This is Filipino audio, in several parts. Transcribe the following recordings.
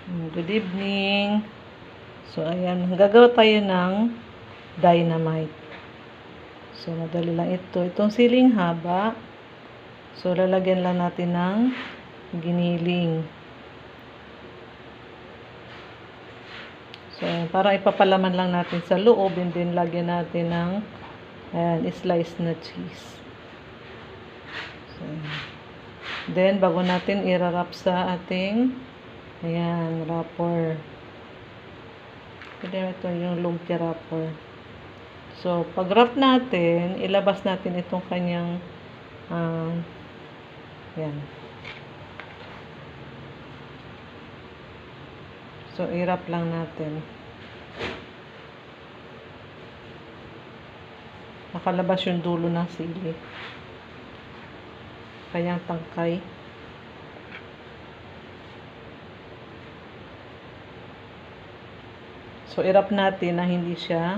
Good evening. So, ayan. Gagawa tayo ng dynamite. So, madali lang ito. Itong siling haba. So, lalagyan lang natin ng giniling. So, ayan. Para ipapalaman lang natin sa loob. And then, lagyan natin ng slice na cheese. So, ayan. Then, bago natin i-wrap sa ating wrapper. Pwede ito yung lumpia wrapper. So, pag wrap natin, ilabas natin itong kanyang yan. So, i-wrap lang natin. Nakalabas yung dulo ng sili. Kanyang tangkay. So, i-wrap natin na hindi siya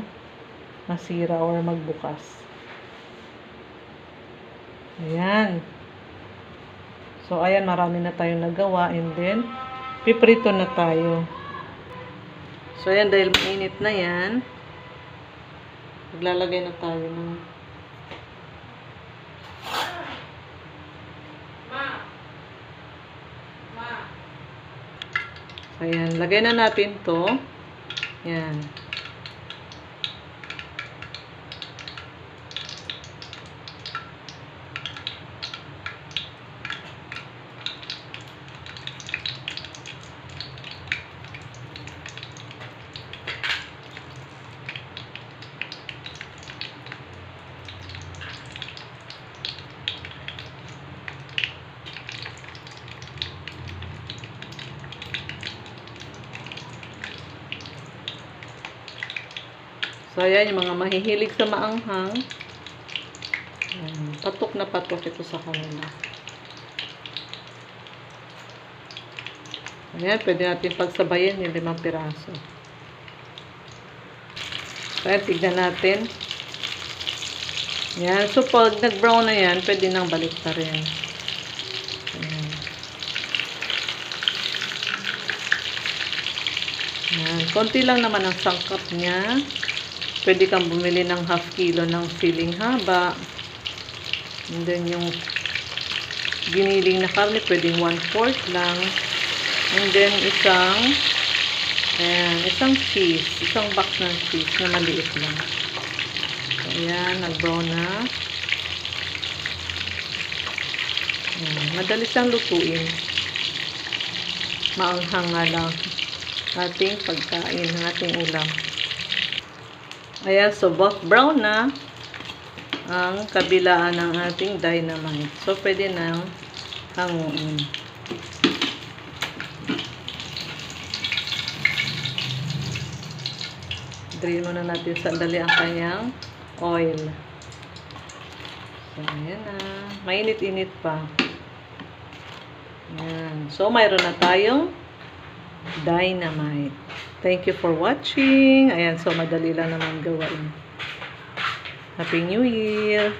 masira or magbukas. Ayan. So, ayan, marami na tayong nagawa. And then, piprito na tayo. So, ayan, dahil mainit na yan, maglalagay na tayo ng ayan, lagay na natin to. Yan. So, ayan, yung mga mahihilig sa maanghang. Patok na patok ito sa kanila. Ayan, pwede natin pagsabayan yung 5 piraso. So, ayan, tignan natin. Ayan, so pag nag-brown na yan, pwede nang balik pa rin. Ayan. Ayan, konti lang naman ang sangkap niya. Pwede kang bumili ng half kilo ng siling haba. And then yung giniling na karne, pwedeng 1/4 lang. And then isang cheese. Isang box ng cheese na maliit lang. So, ayan, nag-brown na. Ayan, madali siyang lutuin. Maanghang nga lang ating pagkain, ng ating ulam. Ayan, so buff brown na ang kabilaan ng ating dynamite. So, pwede nang hanguin. Drain muna natin sandali ang kanyang oil. So, ayan na. Mainit-init pa. Ayan. So, mayroon na tayong dynamite. Thank you for watching. Ayan, so madali lang naman gawain. Happy New Year!